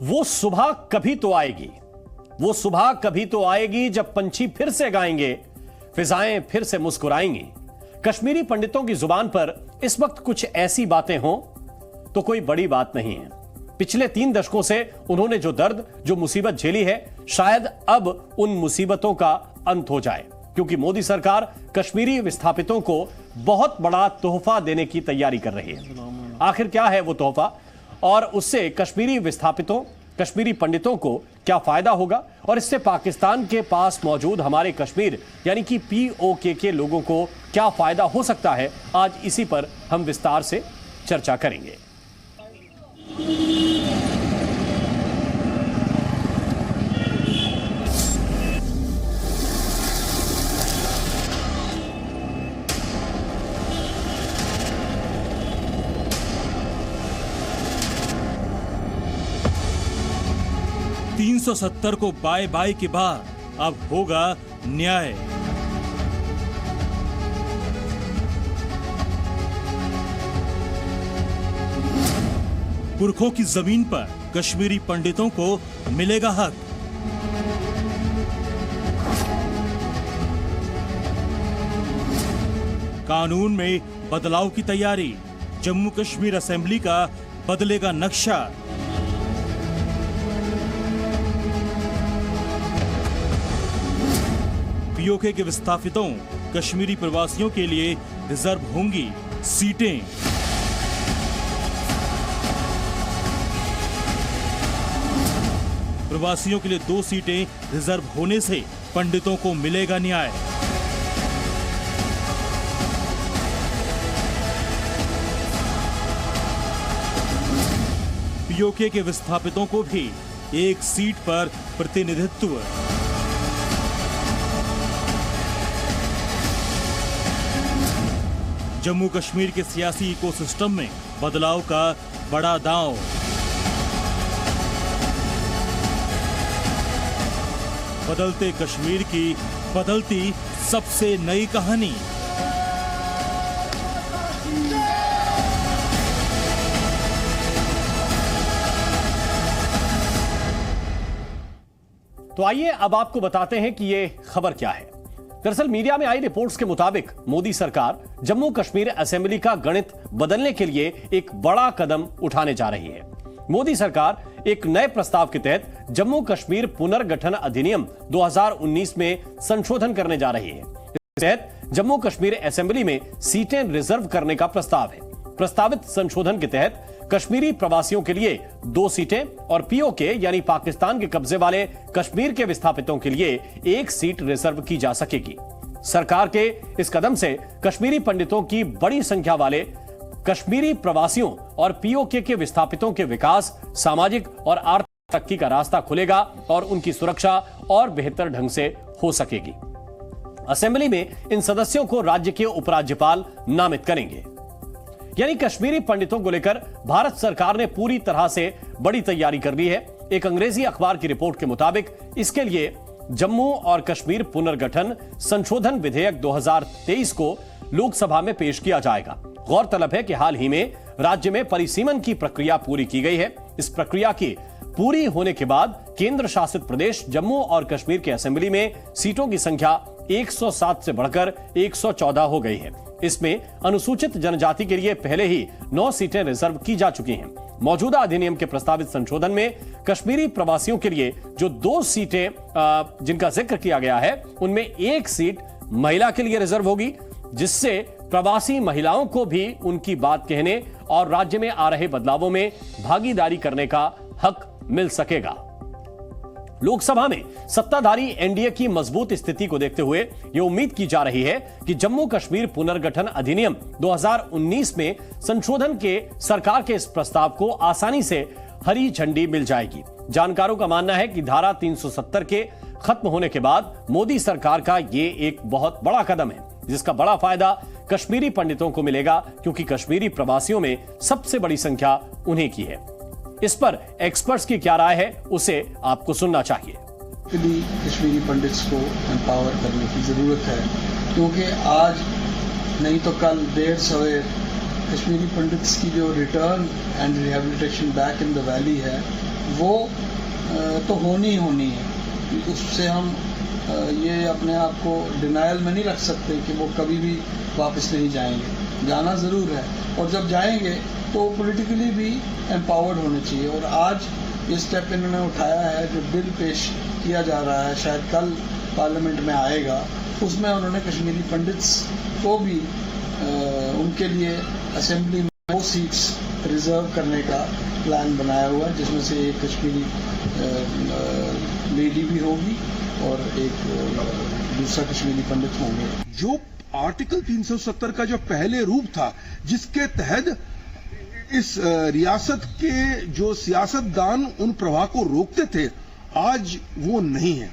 वो सुबह कभी तो आएगी, वो सुबह कभी तो आएगी जब पंछी फिर से गाएंगे, फिजाएं फिर से मुस्कुराएंगी। कश्मीरी पंडितों की जुबान पर इस वक्त कुछ ऐसी बातें हों तो कोई बड़ी बात नहीं है। पिछले 3 दशकों से उन्होंने जो दर्द, जो मुसीबत झेली है, शायद अब उन मुसीबतों का अंत हो जाए, क्योंकि मोदी सरकार कश्मीरी विस्थापितों को बहुत बड़ा तोहफा देने की तैयारी कर रही है। आखिर क्या है वो तोहफा और उससे कश्मीरी विस्थापितों, कश्मीरी पंडितों को क्या फायदा होगा और इससे पाकिस्तान के पास मौजूद हमारे कश्मीर यानी कि पीओके के लोगों को क्या फायदा हो सकता है, आज इसी पर हम विस्तार से चर्चा करेंगे। 370 को बाय बाय के बाद अब होगा न्याय। पुरखों की जमीन पर कश्मीरी पंडितों को मिलेगा हक। कानून में बदलाव की तैयारी, जम्मू कश्मीर असेंबली का बदलेगा नक्शा। पीओके के विस्थापितों, कश्मीरी प्रवासियों के लिए रिजर्व होंगी सीटें। प्रवासियों के लिए 2 सीटें रिजर्व होने से पंडितों को मिलेगा न्याय। पीओके के विस्थापितों को भी 1 सीट पर प्रतिनिधित्व। जम्मू कश्मीर के सियासी इकोसिस्टम में बदलाव का बड़ा दांव। बदलते कश्मीर की बदलती सबसे नई कहानी। तो आइए अब आपको बताते हैं कि ये खबर क्या है। दरअसल मीडिया में आई रिपोर्ट्स के मुताबिक मोदी सरकार जम्मू कश्मीर असेंबली का गणित बदलने के लिए एक बड़ा कदम उठाने जा रही है। मोदी सरकार एक नए प्रस्ताव के तहत जम्मू कश्मीर पुनर्गठन अधिनियम 2019 में संशोधन करने जा रही है। इस तहत जम्मू कश्मीर असेंबली में सीटें रिजर्व करने का प्रस्ताव है। प्रस्तावित संशोधन के तहत कश्मीरी प्रवासियों के लिए 2 सीटें और पीओके यानी पाकिस्तान के कब्जे वाले कश्मीर के विस्थापितों के लिए 1 सीट रिजर्व की जा सकेगी। सरकार के इस कदम से कश्मीरी पंडितों की बड़ी संख्या वाले कश्मीरी प्रवासियों और पीओके के विस्थापितों के विकास, सामाजिक और आर्थिक तरक्की का रास्ता खुलेगा और उनकी सुरक्षा और बेहतर ढंग से हो सकेगी। असेंबली में इन सदस्यों को राज्य के उपराज्यपाल नामित करेंगे। यानी कश्मीरी पंडितों को लेकर भारत सरकार ने पूरी तरह से बड़ी तैयारी कर ली है। एक अंग्रेजी अखबार की रिपोर्ट के मुताबिक इसके लिए जम्मू और कश्मीर पुनर्गठन संशोधन विधेयक 2023 को लोकसभा में पेश किया जाएगा। गौरतलब है कि हाल ही में राज्य में परिसीमन की प्रक्रिया पूरी की गई है। इस प्रक्रिया की पूरी होने के बाद केंद्र शासित प्रदेश जम्मू और कश्मीर के असेंबली में सीटों की संख्या 107 से बढ़कर 114 हो गई है। इसमें अनुसूचित जनजाति के लिए पहले ही 9 सीटें रिजर्व की जा चुकी हैं। मौजूदा अधिनियम के प्रस्तावित संशोधन में कश्मीरी प्रवासियों के लिए जो 2 सीटें जिनका जिक्र किया गया है, उनमें 1 सीट महिला के लिए रिजर्व होगी, जिससे प्रवासी महिलाओं को भी उनकी बात कहने और राज्य में आ रहे बदलावों में भागीदारी करने का हक मिल सकेगा। लोकसभा में सत्ताधारी एनडीए की मजबूत स्थिति को देखते हुए यह उम्मीद की जा रही है कि जम्मू कश्मीर पुनर्गठन अधिनियम 2019 में संशोधन के सरकार के इस प्रस्ताव को आसानी से हरी झंडी मिल जाएगी। जानकारों का मानना है कि धारा 370 के खत्म होने के बाद मोदी सरकार का ये एक बहुत बड़ा कदम है, जिसका बड़ा फायदा कश्मीरी पंडितों को मिलेगा, क्योंकि कश्मीरी प्रवासियों में सबसे बड़ी संख्या उन्हीं की है। इस पर एक्सपर्ट्स की क्या राय है, उसे आपको सुनना चाहिए। कश्मीरी पंडित्स को एम्पावर करने की जरूरत है, क्योंकि आज नहीं तो कल देर सवेर कश्मीरी पंडित्स की जो return and rehabilitation back in the valley है, वो तो होनी है। उससे हम ये अपने आप को डिनायल में नहीं रख सकते कि वो कभी भी वापस नहीं जाएंगे। जाना ज़रूर है, और जब जाएंगे तो पॉलिटिकली भी एम्पावर्ड होने चाहिए। और आज ये स्टेप इन्होंने उठाया है, जो बिल पेश किया जा रहा है, शायद कल पार्लियामेंट में आएगा, उसमें उन्होंने कश्मीरी पंडित्स को भी उनके लिए असेंबली में वो सीट्स रिजर्व करने का प्लान बनाया हुआ है, जिसमें से एक कश्मीरी लेडी भी होगी और एक दूसरा कश्मीरी पंडित होंगे। जो आर्टिकल 370 का जो पहले रूप था, जिसके तहत इस रियासत के जो सियासतदान उन प्रवाह को रोकते थे, आज वो नहीं है।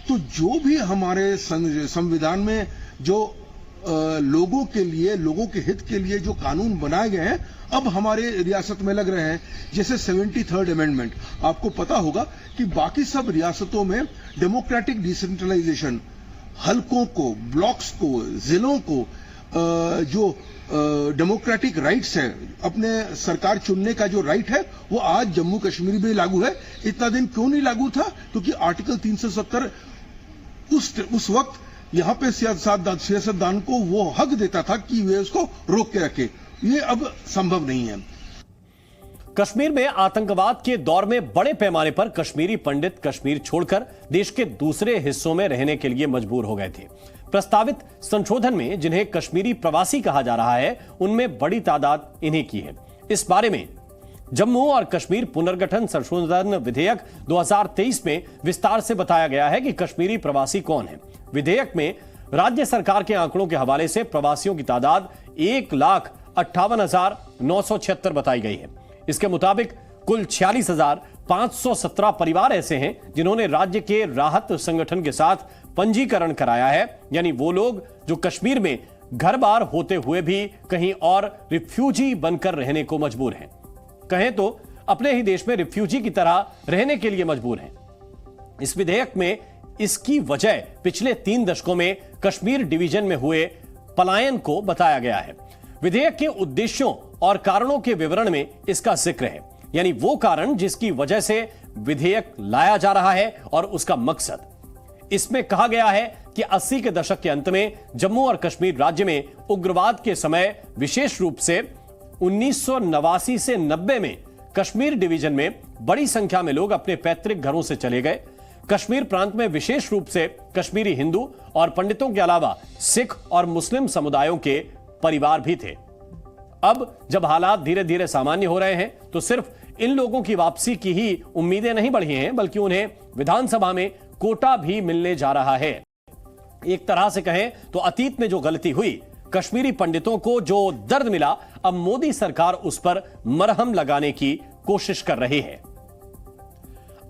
तो जो भी हमारे संविधान में जो लोगों के लिए, लोगों के हित के लिए जो कानून बनाए गए हैं, अब हमारे रियासत में लग रहे हैं। जैसे 73rd अमेंडमेंट, आपको पता होगा कि बाकी सब रियासतों में डेमोक्रेटिक डिसेंट्रलाइजेशन, हलकों को, ब्लॉक्स को, जिलों को जो डेमोक्रेटिक राइट्स हैं, अपने सरकार चुनने का जो राइट है, वो आज जम्मू कश्मीर में लागू है। इतना दिन क्यों नहीं लागू था? क्योंकि आर्टिकल 370 उस वक्त यहां पे सियासतदान को वो हक देता था कि वे उसको रोक के रखे। ये अब संभव नहीं है। कश्मीर में आतंकवाद के दौर में बड़े पैमाने पर कश्मीरी पंडित कश्मीर छोड़कर देश के दूसरे हिस्सों में रहने के लिए मजबूर हो गए थे। प्रस्तावित संशोधन में जिन्हें कश्मीरी प्रवासी कहा जा रहा है, उनमें बड़ी तादाद इन्हीं की है। इस बारे में जम्मू और कश्मीर पुनर्गठन संशोधन विधेयक 2023 में विस्तार से बताया गया है कि कश्मीरी प्रवासी कौन है। विधेयक में राज्य सरकार के आंकड़ों के हवाले से प्रवासियों की तादाद 1,58,976 बताई गई है। इसके मुताबिक कुल 46,517 परिवार ऐसे हैं जिन्होंने राज्य के राहत संगठन के साथ पंजीकरण कराया है, यानी वो लोग जो कश्मीर में घर बार होते हुए भी कहीं और रिफ्यूजी बनकर रहने को मजबूर हैं, कहें तो अपने ही देश में रिफ्यूजी की तरह रहने के लिए मजबूर हैं। इस विधेयक में इसकी वजह पिछले 3 दशकों में कश्मीर डिवीजन में हुए पलायन को बताया गया है। विधेयक के उद्देश्यों और कारणों के विवरण में इसका जिक्र है, यानी वो कारण जिसकी वजह से विधेयक लाया जा रहा है और उसका मकसद। इसमें कहा गया है कि 80 के दशक के अंत में जम्मू और कश्मीर राज्य में उग्रवाद के समय, विशेष रूप से 1989 से 90 में कश्मीर डिवीजन में बड़ी संख्या में लोग अपने पैतृक घरों से चले गए। कश्मीर प्रांत में विशेष रूप से कश्मीरी हिंदू और पंडितों के अलावा सिख और मुस्लिम समुदायों के परिवार भी थे। अब जब हालात धीरे धीरे सामान्य हो रहे हैं, तो सिर्फ इन लोगों की वापसी की ही उम्मीदें नहीं बढ़ी हैं, बल्कि उन्हें विधानसभा में कोटा भी मिलने जा रहा है। एक तरह से कहें तो अतीत में जो गलती हुई, कश्मीरी पंडितों को जो दर्द मिला, अब मोदी सरकार उस पर मरहम लगाने की कोशिश कर रही है।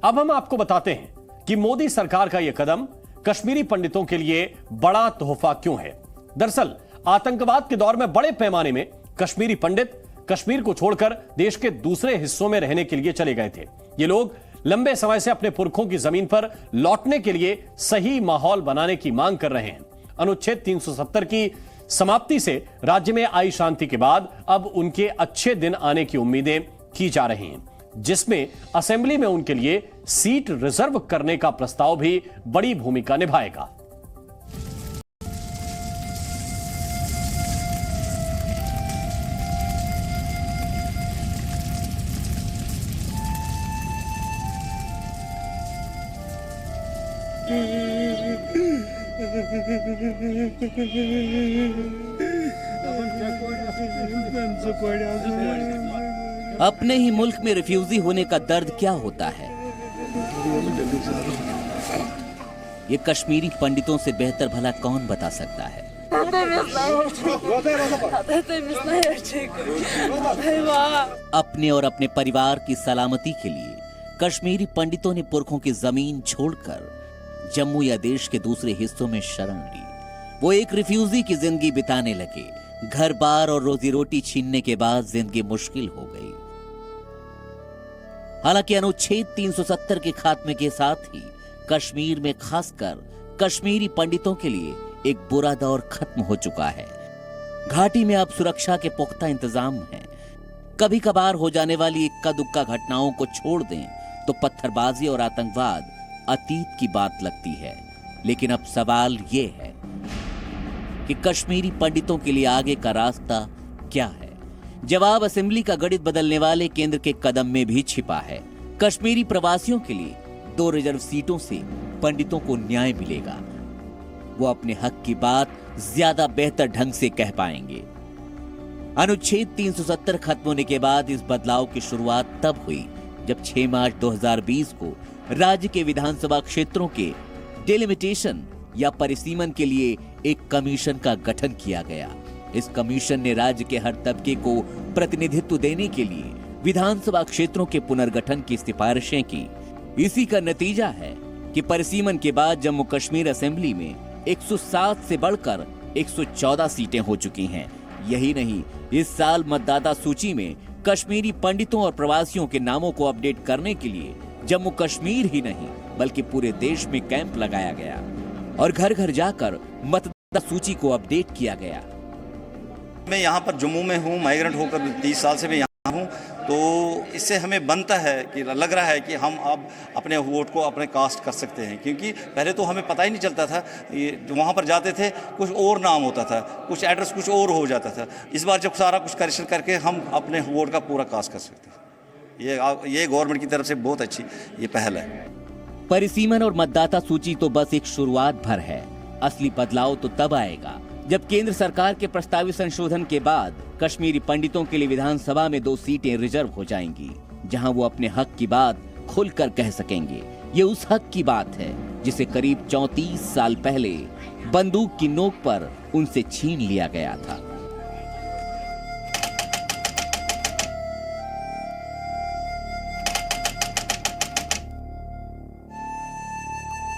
अब हम आपको बताते हैं कि मोदी सरकार का यह कदम कश्मीरी पंडितों के लिए बड़ा तोहफा क्यों है। दरअसल आतंकवाद के दौर में बड़े पैमाने में कश्मीरी पंडित कश्मीर को छोड़कर देश के दूसरे हिस्सों में रहने के लिए चले गए थे। ये लोग लंबे समय से अपने पुरखों की जमीन पर लौटने के लिए सही माहौल बनाने की मांग कर रहे हैं। अनुच्छेद 370 की समाप्ति से राज्य में आई शांति के बाद अब उनके अच्छे दिन आने की उम्मीदें की जा रही हैं, जिसमें असेंबली में उनके लिए सीट रिजर्व करने का प्रस्ताव भी बड़ी भूमिका निभाएगा। अपने ही मुल्क में रिफ्यूजी होने का दर्द क्या होता है, ये कश्मीरी पंडितों से बेहतर भला कौन बता सकता है। अपने और अपने परिवार की सलामती के लिए कश्मीरी पंडितों ने पुरखों की जमीन छोड़कर जम्मू या देश के दूसरे हिस्सों में शरण ली। वो एक रिफ्यूजी की जिंदगी बिताने लगे। घर बार और रोजी रोटी छीनने के बाद जिंदगी मुश्किल हो गई। हालांकि अनुच्छेद 370 के खात्मे के साथ ही कश्मीर में खासकर कश्मीरी पंडितों के लिए एक बुरा दौर खत्म हो चुका है। घाटी में अब सुरक्षा के पुख्ता इंतजाम हैं। कभी कभार हो जाने वाली इक्का दुक्का घटनाओं को छोड़ दें तो पत्थरबाजी और आतंकवाद अतीत की बात लगती है। लेकिन अब सवाल ये है कि कश्मीरी पंडितों के लिए आगे का रास्ता क्या है? जवाब असेंबली का गणित बदलने वाले केंद्र के कदम में भी छिपा है। कश्मीरी प्रवासियों के लिए 2 रिजर्व सीटों से पंडितों को न्याय मिलेगा। वो अपने हक की बात ज्यादा बेहतर ढंग से कह पाएंगे। अनुच्छेद 370 खत्म होने के बाद इस बदलाव की शुरुआत तब हुई जब 6 मार्च 2020 को राज्य के विधानसभा क्षेत्रों के डिलिमिटेशन या परिसीमन के लिए एक कमीशन का गठन किया गया। इस कमीशन ने राज्य के हर तबके को प्रतिनिधित्व देने के लिए विधानसभा क्षेत्रों के पुनर्गठन की सिफारिशें की। इसी का नतीजा है कि परिसीमन के बाद जम्मू कश्मीर असेंबली में 107 से बढ़कर 114 सीटें हो चुकी हैं। यही नहीं, इस साल मतदाता सूची में कश्मीरी पंडितों और प्रवासियों के नामों को अपडेट करने के लिए जम्मू कश्मीर ही नहीं बल्कि पूरे देश में कैंप लगाया गया और घर घर जाकर मतदाता सूची को अपडेट किया गया। मैं यहाँ पर जम्मू में हूँ, माइग्रेंट होकर 30 साल से मैं यहाँ हूँ, तो इससे हमें बनता है कि लग रहा है कि हम अब अपने वोट को अपने कास्ट कर सकते हैं, क्योंकि पहले तो हमें पता ही नहीं चलता था। ये वहाँ पर जाते थे कुछ और नाम होता था, कुछ एड्रेस कुछ और हो जाता था। इस बार जब सारा कुछ करेक्शन करके हम अपने वोट का पूरा कास्ट कर सकते हैं, ये गवर्नमेंट की तरफ से बहुत अच्छी ये पहल है। परिसीमन और मतदाता सूची तो बस एक शुरुआत भर है। असली बदलाव तो तब आएगा जब केंद्र सरकार के प्रस्तावित संशोधन के बाद कश्मीरी पंडितों के लिए विधानसभा में 2 सीटें रिजर्व हो जाएंगी, जहां वो अपने हक की बात खुलकर कह सकेंगे। ये उस हक की बात है जिसे करीब 34 साल पहले बंदूक की नोक पर उनसे छीन लिया गया था।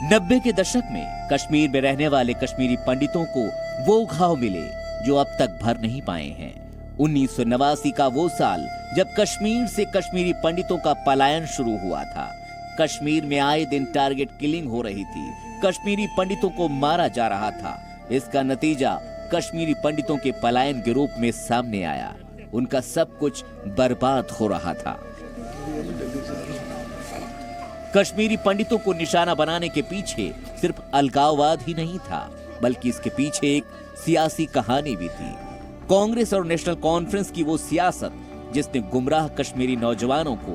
नब्बे के दशक में कश्मीर में रहने वाले कश्मीरी पंडितों को वो घाव मिले जो अब तक भर नहीं पाए हैं। 1989 का वो साल जब कश्मीर से कश्मीरी पंडितों का पलायन शुरू हुआ था। कश्मीर में आए दिन टारगेट किलिंग हो रही थी, कश्मीरी पंडितों को मारा जा रहा था। इसका नतीजा कश्मीरी पंडितों के पलायन के रूप में सामने आया। उनका सब कुछ बर्बाद हो रहा था। कश्मीरी पंडितों को निशाना बनाने के पीछे सिर्फ अलगाववाद ही नहीं था, बल्कि इसके पीछे एक सियासी कहानी भी थी। कांग्रेस और नेशनल कॉन्फ्रेंस की वो सियासत जिसने गुमराह कश्मीरी नौजवानों को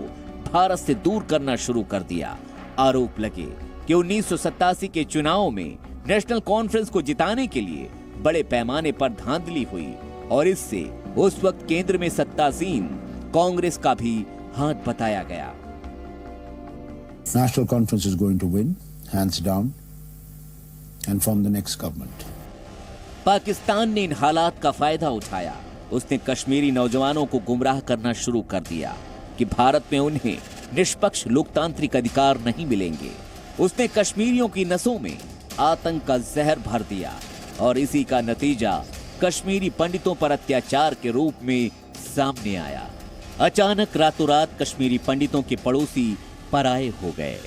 भारत से दूर करना शुरू कर दिया। आरोप लगे कि 1987 के चुनाव में नेशनल कॉन्फ्रेंस को जिताने के लिए बड़े पैमाने पर धांधली हुई और इससे उस वक्त केंद्र में सत्तासीन कांग्रेस का भी हाथ बताया गया। National Conference is going to win, hands down, and form the next government. Pakistan ने इन हालात का फायदा उठाया। उसने कश्मीरी नौजवानों को गुमराह करना शुरू कर दिया कि भारत में उन्हें निष्पक्ष लोकतांत्रिक अधिकार नहीं मिलेंगे। उसने कश्मीरियों की नसों में आतंक का जहर भर दिया और इसी का नतीजा कश्मीरी पंडितों पर अत्याचार के रूप में सामने आया। अचानक रातों रात कश्मीरी पंडितों के पड़ोसी पराये हो गए।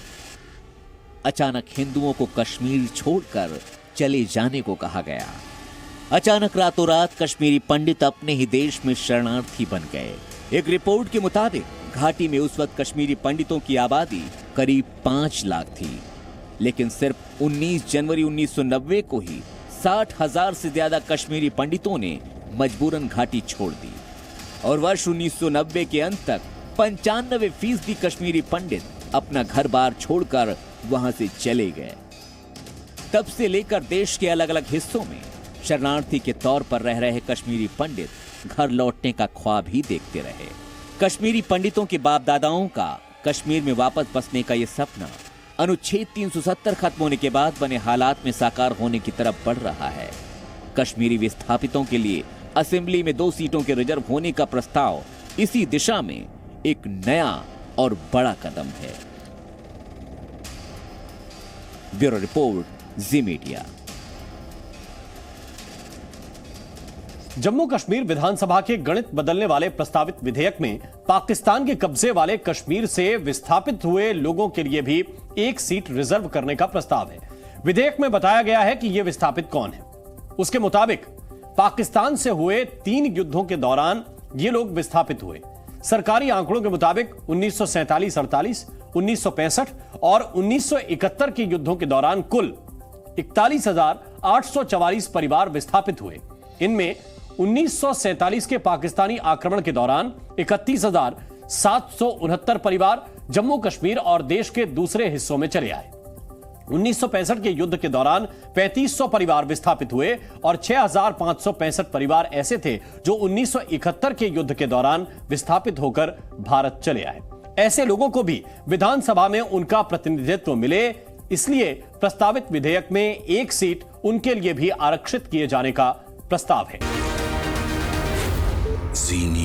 अचानक हिंदुओं को कश्मीर छोड़कर चले जाने को कहा गया। अचानक रातों रात कश्मीरी पंडित अपने ही देश में शरणार्थी बन गए। एक रिपोर्ट के मुताबिक घाटी में उस वक्त कश्मीरी पंडितों की आबादी करीब 5 लाख थी, लेकिन सिर्फ 19 जनवरी 1990 को ही 60,000 से ज्यादा कश्मीरी पंडितों ने मजबूरन घाटी छोड़ दी और वर्ष 1990 के अंत तक 95% कश्मीरी पंडित अपना घर बार छोड़कर वहां से चले गए। तब से लेकर देश के अलग अलग हिस्सों में शरणार्थी के तौर पर रह रहे कश्मीरी पंडित घर लौटने का ख्वाब ही देखते रहे। कश्मीरी पंडितों के बाप दादाओं का कश्मीर में वापस बसने का यह सपना अनुच्छेद 370 खत्म होने के बाद बने हालात में साकार होने की तरफ बढ़ रहा है। कश्मीरी विस्थापितों के लिए असेंबली में 2 सीटों के रिजर्व होने का प्रस्ताव इसी दिशा में एक नया और बड़ा कदम है। ब्यूरो रिपोर्ट, जी मीडिया। जम्मू कश्मीर विधानसभा के गणित बदलने वाले प्रस्तावित विधेयक में पाकिस्तान के कब्जे वाले कश्मीर से विस्थापित हुए लोगों के लिए भी 1 सीट रिजर्व करने का प्रस्ताव है। विधेयक में बताया गया है कि ये विस्थापित कौन है। उसके मुताबिक पाकिस्तान से हुए 3 युद्धों के दौरान ये लोग विस्थापित हुए। सरकारी आंकड़ों के मुताबिक 1947-48 1965 और 1971 के युद्धों के दौरान कुल 41,844 परिवार विस्थापित हुए। इनमें 1947 के पाकिस्तानी आक्रमण के दौरान 31,769 परिवार जम्मू कश्मीर और देश के दूसरे हिस्सों में चले आए। 1965 के युद्ध के दौरान 3500 परिवार विस्थापित हुए और 6,565 परिवार ऐसे थे जो 1971 के युद्ध के दौरान विस्थापित होकर भारत चले आए। ऐसे लोगों को भी विधानसभा में उनका प्रतिनिधित्व मिले, इसलिए प्रस्तावित विधेयक में एक सीट उनके लिए भी आरक्षित किए जाने का प्रस्ताव है। जी न्यूज़।